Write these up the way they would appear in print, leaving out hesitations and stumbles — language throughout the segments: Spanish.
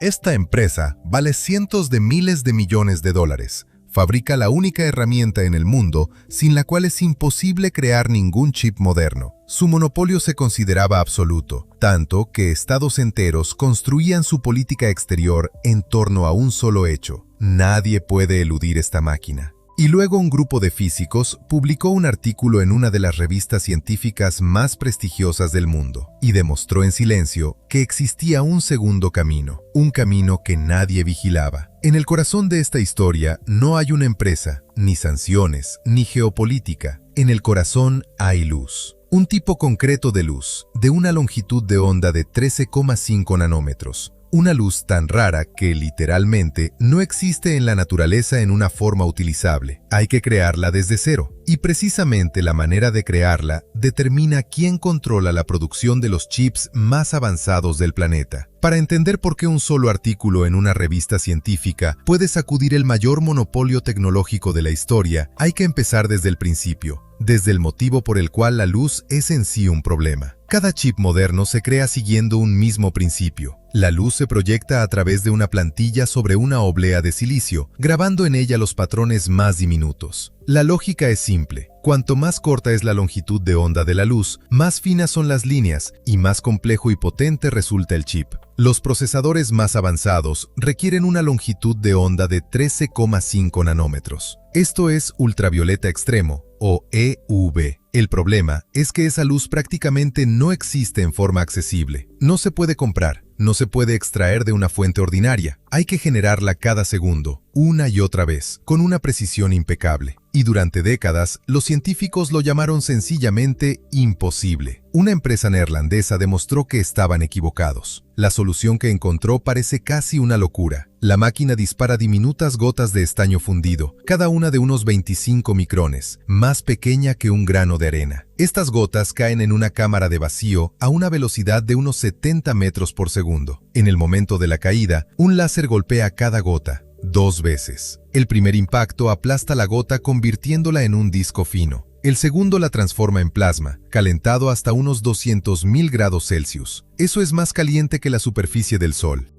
Esta empresa vale cientos de miles de millones de dólares. Fabrica la única herramienta en el mundo sin la cual es imposible crear ningún chip moderno. Su monopolio se consideraba absoluto, tanto que estados enteros construían su política exterior en torno a un solo hecho: nadie puede eludir esta máquina. Y luego un grupo de físicos publicó un artículo en una de las revistas científicas más prestigiosas del mundo y demostró en silencio que existía un segundo camino, un camino que nadie vigilaba. En el corazón de esta historia no hay una empresa, ni sanciones, ni geopolítica. En el corazón hay luz. Un tipo concreto de luz, de una longitud de onda de 13,5 nanómetros. Una luz tan rara que, literalmente, no existe en la naturaleza en una forma utilizable. Hay que crearla desde cero. Y precisamente la manera de crearla determina quién controla la producción de los chips más avanzados del planeta. Para entender por qué un solo artículo en una revista científica puede sacudir el mayor monopolio tecnológico de la historia, hay que empezar desde el principio, desde el motivo por el cual la luz es en sí un problema. Cada chip moderno se crea siguiendo un mismo principio. La luz se proyecta a través de una plantilla sobre una oblea de silicio, grabando en ella los patrones más diminutos. La lógica es simple. Cuanto más corta es la longitud de onda de la luz, más finas son las líneas y más complejo y potente resulta el chip. Los procesadores más avanzados requieren una longitud de onda de 13,5 nanómetros. Esto es ultravioleta extremo, o EUV. El problema es que esa luz prácticamente no existe en forma accesible. No se puede comprar, no se puede extraer de una fuente ordinaria. Hay que generarla cada segundo, una y otra vez, con una precisión impecable. Y durante décadas, los científicos lo llamaron sencillamente imposible. Una empresa neerlandesa demostró que estaban equivocados. La solución que encontró parece casi una locura. La máquina dispara diminutas gotas de estaño fundido, cada una de unos 25 micrones, más pequeña que un grano de arena. Estas gotas caen en una cámara de vacío a una velocidad de unos 70 metros por segundo. En el momento de la caída, un láser golpea cada gota 2 veces. El primer impacto aplasta la gota convirtiéndola en un disco fino. El segundo la transforma en plasma, calentado hasta unos 200.000 grados Celsius. Eso es más caliente que la superficie del Sol.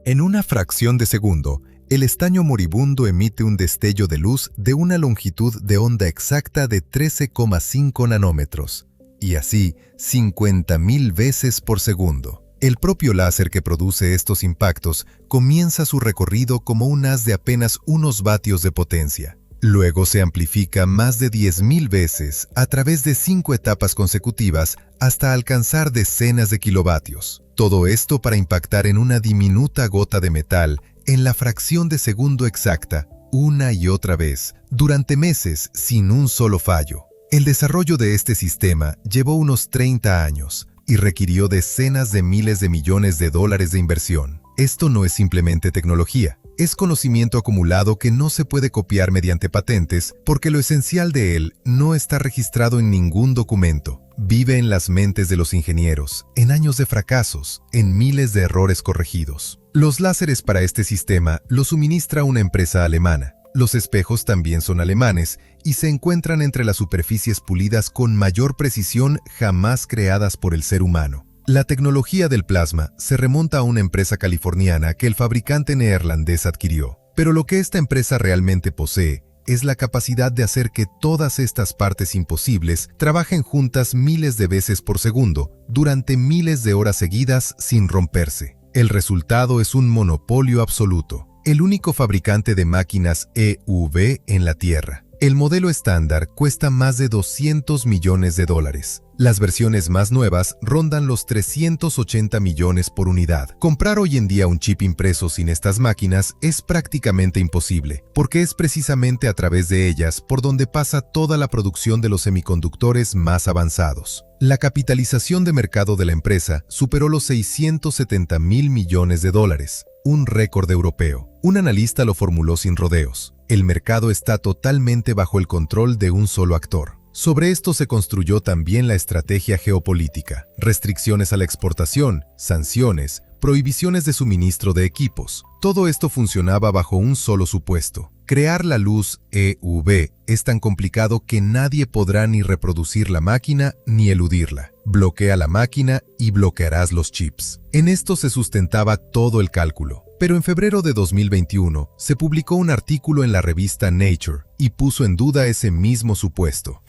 En una fracción de segundo, el estaño moribundo emite un destello de luz de una longitud de onda exacta de 13,5 nanómetros, y así 50.000 veces por segundo. El propio láser que produce estos impactos comienza su recorrido como un haz de apenas unos vatios de potencia. Luego se amplifica más de 10.000 veces a través de 5 etapas consecutivas hasta alcanzar decenas de kilovatios. Todo esto para impactar en una diminuta gota de metal en la fracción de segundo exacta, una y otra vez, durante meses sin un solo fallo. El desarrollo de este sistema llevó unos 30 años y requirió decenas de miles de millones de dólares de inversión. Esto no es simplemente tecnología. Es conocimiento acumulado que no se puede copiar mediante patentes porque lo esencial de él no está registrado en ningún documento. Vive en las mentes de los ingenieros, en años de fracasos, en miles de errores corregidos. Los láseres para este sistema los suministra una empresa alemana. Los espejos también son alemanes y se encuentran entre las superficies pulidas con mayor precisión jamás creadas por el ser humano. La tecnología del plasma se remonta a una empresa californiana que el fabricante neerlandés adquirió. Pero lo que esta empresa realmente posee es la capacidad de hacer que todas estas partes imposibles trabajen juntas miles de veces por segundo, durante miles de horas seguidas sin romperse. El resultado es un monopolio absoluto. El único fabricante de máquinas EUV en la Tierra. El modelo estándar cuesta más de 200 millones de dólares. Las versiones más nuevas rondan los 380 millones por unidad. Comprar hoy en día un chip impreso sin estas máquinas es prácticamente imposible, porque es precisamente a través de ellas por donde pasa toda la producción de los semiconductores más avanzados. La capitalización de mercado de la empresa superó los 670.000 millones de dólares, un récord europeo. Un analista lo formuló sin rodeos: el mercado está totalmente bajo el control de un solo actor. Sobre esto se construyó también la estrategia geopolítica, restricciones a la exportación, sanciones, prohibiciones de suministro de equipos. Todo esto funcionaba bajo un solo supuesto. Crear la luz EUV es tan complicado que nadie podrá ni reproducir la máquina ni eludirla. Bloquea la máquina y bloquearás los chips. En esto se sustentaba todo el cálculo. Pero en febrero de 2021 se publicó un artículo en la revista Nature y puso en duda ese mismo supuesto.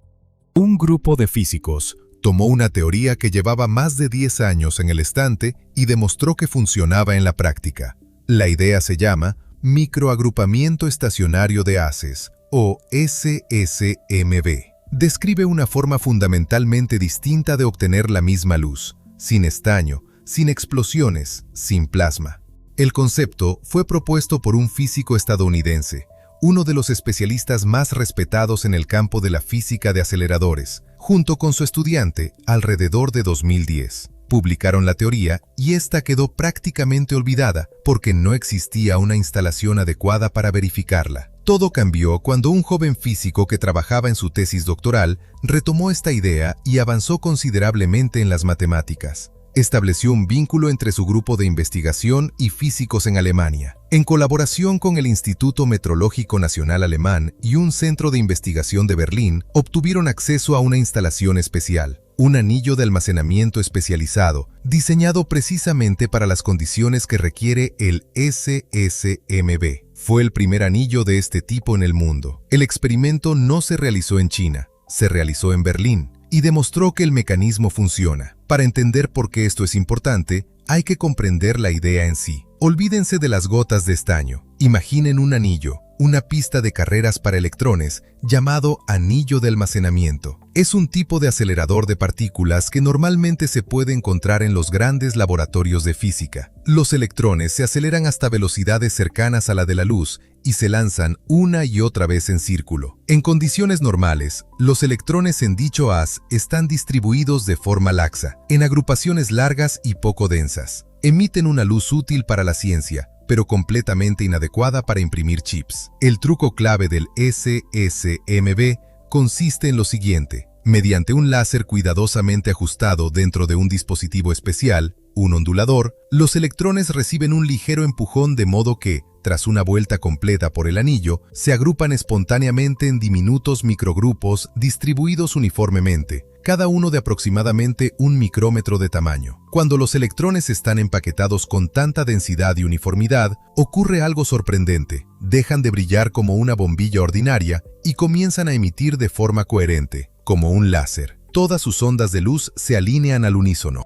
Un grupo de físicos tomó una teoría que llevaba más de 10 años en el estante y demostró que funcionaba en la práctica. La idea se llama microagrupamiento estacionario de haces, o SSMB. Describe una forma fundamentalmente distinta de obtener la misma luz, sin estaño, sin explosiones, sin plasma. El concepto fue propuesto por un físico estadounidense, uno de los especialistas más respetados en el campo de la física de aceleradores, junto con su estudiante, alrededor de 2010. Publicaron la teoría y esta quedó prácticamente olvidada porque no existía una instalación adecuada para verificarla. Todo cambió cuando un joven físico que trabajaba en su tesis doctoral retomó esta idea y avanzó considerablemente en las matemáticas. Estableció un vínculo entre su grupo de investigación y físicos en Alemania. En colaboración con el Instituto Metrológico Nacional Alemán y un centro de investigación de Berlín, obtuvieron acceso a una instalación especial, un anillo de almacenamiento especializado, diseñado precisamente para las condiciones que requiere el SSMB. Fue el primer anillo de este tipo en el mundo. El experimento no se realizó en China, se realizó en Berlín y demostró que el mecanismo funciona. Para entender por qué esto es importante, hay que comprender la idea en sí. Olvídense de las gotas de estaño. Imaginen un anillo, una pista de carreras para electrones llamado anillo de almacenamiento. Es un tipo de acelerador de partículas que normalmente se puede encontrar en los grandes laboratorios de física. Los electrones se aceleran hasta velocidades cercanas a la de la luz y se lanzan una y otra vez en círculo. En condiciones normales, los electrones en dicho haz están distribuidos de forma laxa, en agrupaciones largas y poco densas. Emiten una luz útil para la ciencia, pero completamente inadecuada para imprimir chips. El truco clave del SSMB consiste en lo siguiente. Mediante un láser cuidadosamente ajustado dentro de un dispositivo especial, un ondulador, los electrones reciben un ligero empujón de modo que, tras una vuelta completa por el anillo, se agrupan espontáneamente en diminutos microgrupos distribuidos uniformemente, cada uno de aproximadamente 1 micrómetro de tamaño. Cuando los electrones están empaquetados con tanta densidad y uniformidad, ocurre algo sorprendente. Dejan de brillar como una bombilla ordinaria y comienzan a emitir de forma coherente, como un láser. Todas sus ondas de luz se alinean al unísono.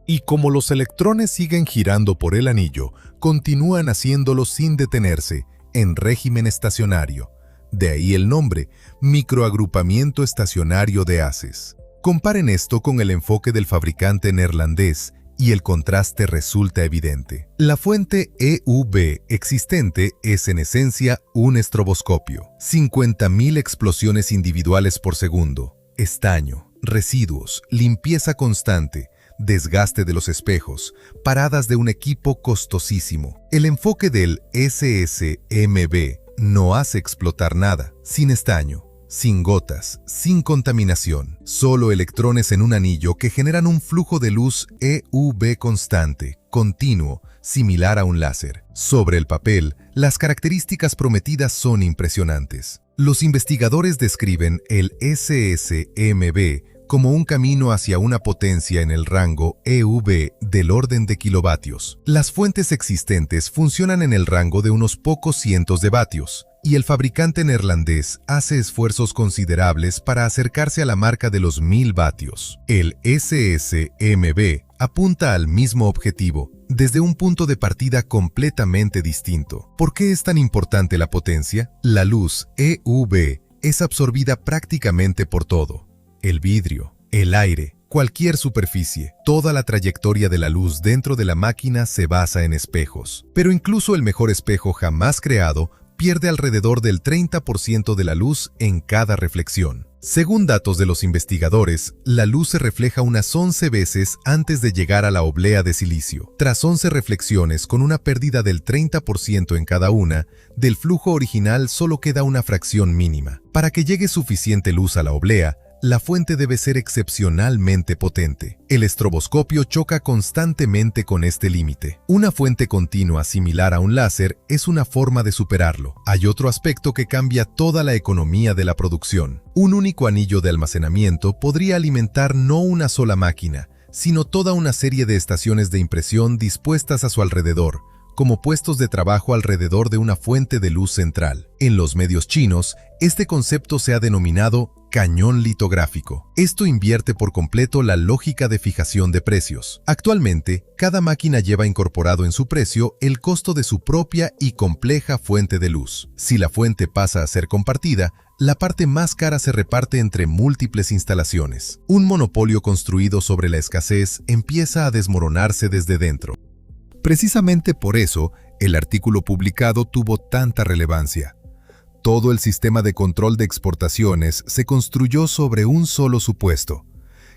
Y como los electrones siguen girando por el anillo, continúan haciéndolo sin detenerse, en régimen estacionario. De ahí el nombre, microagrupamiento estacionario de haces. Comparen esto con el enfoque del fabricante neerlandés y el contraste resulta evidente. La fuente EUV existente es en esencia un estroboscopio. 50.000 explosiones individuales por segundo, estaño, residuos, limpieza constante, desgaste de los espejos, paradas de un equipo costosísimo. El enfoque del SSMB no hace explotar nada, sin estaño, sin gotas, sin contaminación, solo electrones en un anillo que generan un flujo de luz EUV constante, continuo, similar a un láser. Sobre el papel, las características prometidas son impresionantes. Los investigadores describen el SSMB como un camino hacia una potencia en el rango EUV del orden de kilovatios. Las fuentes existentes funcionan en el rango de unos pocos cientos de vatios, y el fabricante neerlandés hace esfuerzos considerables para acercarse a la marca de los 1000 vatios. El SSMB apunta al mismo objetivo, desde un punto de partida completamente distinto. ¿Por qué es tan importante la potencia? La luz EUV es absorbida prácticamente por todo. El vidrio, el aire, cualquier superficie, toda la trayectoria de la luz dentro de la máquina se basa en espejos. Pero incluso el mejor espejo jamás creado pierde alrededor del 30% de la luz en cada reflexión. Según datos de los investigadores, la luz se refleja unas 11 veces antes de llegar a la oblea de silicio. Tras 11 reflexiones con una pérdida del 30% en cada una, del flujo original solo queda una fracción mínima. Para que llegue suficiente luz a la oblea, la fuente debe ser excepcionalmente potente. El estroboscopio choca constantemente con este límite. Una fuente continua similar a un láser es una forma de superarlo. Hay otro aspecto que cambia toda la economía de la producción. Un único anillo de almacenamiento podría alimentar no una sola máquina, sino toda una serie de estaciones de impresión dispuestas a su alrededor, como puestos de trabajo alrededor de una fuente de luz central. En los medios chinos, este concepto se ha denominado cañón litográfico. Esto invierte por completo la lógica de fijación de precios. Actualmente, cada máquina lleva incorporado en su precio el costo de su propia y compleja fuente de luz. Si la fuente pasa a ser compartida, la parte más cara se reparte entre múltiples instalaciones. Un monopolio construido sobre la escasez empieza a desmoronarse desde dentro. Precisamente por eso, el artículo publicado tuvo tanta relevancia. Todo el sistema de control de exportaciones se construyó sobre un solo supuesto,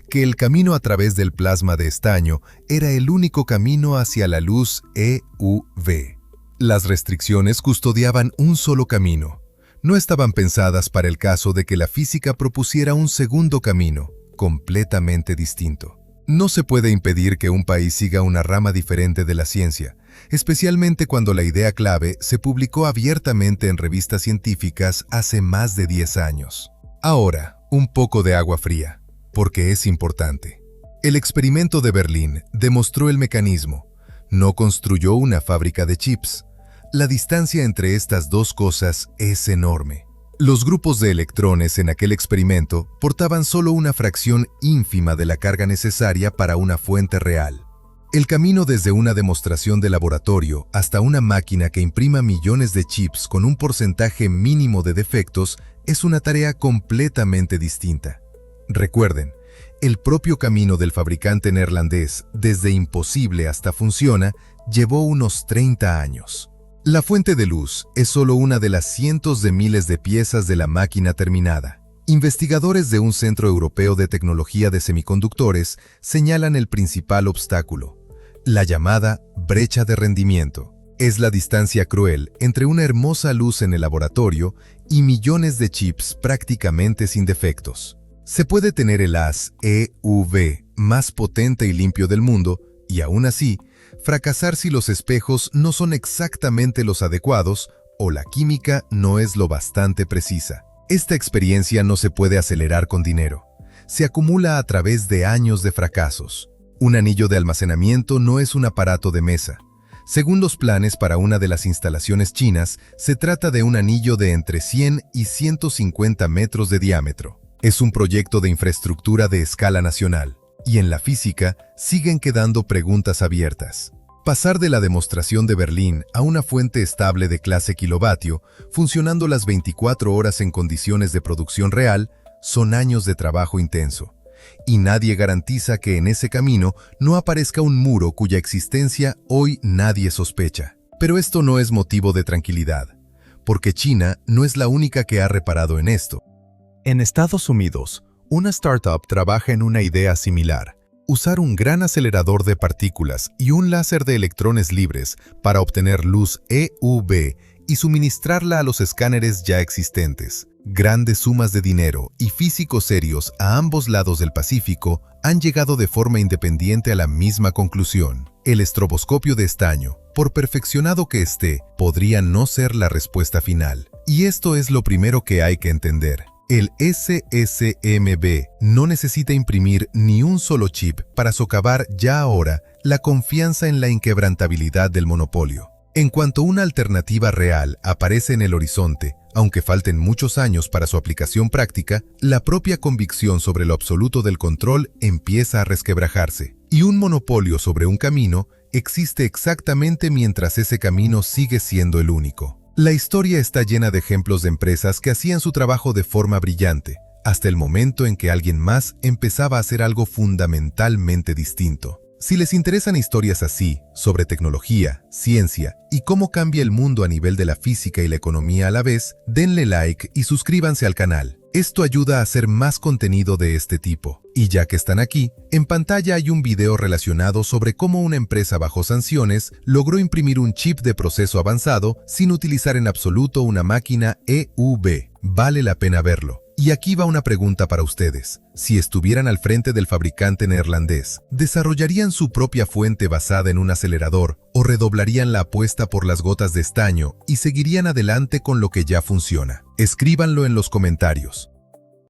que el camino a través del plasma de estaño era el único camino hacia la luz EUV. Las restricciones custodiaban un solo camino. No estaban pensadas para el caso de que la física propusiera un segundo camino, completamente distinto. No se puede impedir que un país siga una rama diferente de la ciencia, especialmente cuando la idea clave se publicó abiertamente en revistas científicas hace más de 10 años. Ahora, un poco de agua fría, porque es importante. El experimento de Berlín demostró el mecanismo. No construyó una fábrica de chips. La distancia entre estas dos cosas es enorme. Los grupos de electrones en aquel experimento portaban solo una fracción ínfima de la carga necesaria para una fuente real. El camino desde una demostración de laboratorio hasta una máquina que imprima millones de chips con un porcentaje mínimo de defectos es una tarea completamente distinta. Recuerden, el propio camino del fabricante neerlandés, desde imposible hasta funciona, llevó unos 30 años. La fuente de luz es solo una de las cientos de miles de piezas de la máquina terminada. Investigadores de un centro europeo de tecnología de semiconductores señalan el principal obstáculo, la llamada brecha de rendimiento. Es la distancia cruel entre una hermosa luz en el laboratorio y millones de chips prácticamente sin defectos. Se puede tener el haz EUV más potente y limpio del mundo y aún así, fracasar si los espejos no son exactamente los adecuados o la química no es lo bastante precisa. Esta experiencia no se puede acelerar con dinero. Se acumula a través de años de fracasos. Un anillo de almacenamiento no es un aparato de mesa. Según los planes para una de las instalaciones chinas, se trata de un anillo de entre 100 y 150 metros de diámetro. Es un proyecto de infraestructura de escala nacional. Y en la física siguen quedando preguntas abiertas. Pasar de la demostración de Berlín a una fuente estable de clase kilovatio, funcionando las 24 horas en condiciones de producción real, son años de trabajo intenso. Y nadie garantiza que en ese camino no aparezca un muro cuya existencia hoy nadie sospecha. Pero esto no es motivo de tranquilidad, porque China no es la única que ha reparado en esto. En Estados Unidos, una startup trabaja en una idea similar, usar un gran acelerador de partículas y un láser de electrones libres para obtener luz EUV y suministrarla a los escáneres ya existentes. Grandes sumas de dinero y físicos serios a ambos lados del Pacífico han llegado de forma independiente a la misma conclusión. El estroboscopio de estaño, por perfeccionado que esté, podría no ser la respuesta final. Y esto es lo primero que hay que entender. El SSMB no necesita imprimir ni un solo chip para socavar ya ahora la confianza en la inquebrantabilidad del monopolio. En cuanto una alternativa real aparece en el horizonte, aunque falten muchos años para su aplicación práctica, la propia convicción sobre lo absoluto del control empieza a resquebrajarse. Y un monopolio sobre un camino existe exactamente mientras ese camino sigue siendo el único. La historia está llena de ejemplos de empresas que hacían su trabajo de forma brillante, hasta el momento en que alguien más empezaba a hacer algo fundamentalmente distinto. Si les interesan historias así, sobre tecnología, ciencia y cómo cambia el mundo a nivel de la física y la economía a la vez, denle like y suscríbanse al canal. Esto ayuda a hacer más contenido de este tipo. Y ya que están aquí, en pantalla hay un video relacionado sobre cómo una empresa bajo sanciones logró imprimir un chip de proceso avanzado sin utilizar en absoluto una máquina EUV. Vale la pena verlo. Y aquí va una pregunta para ustedes. Si estuvieran al frente del fabricante neerlandés, ¿desarrollarían su propia fuente basada en un acelerador o redoblarían la apuesta por las gotas de estaño y seguirían adelante con lo que ya funciona? Escríbanlo en los comentarios.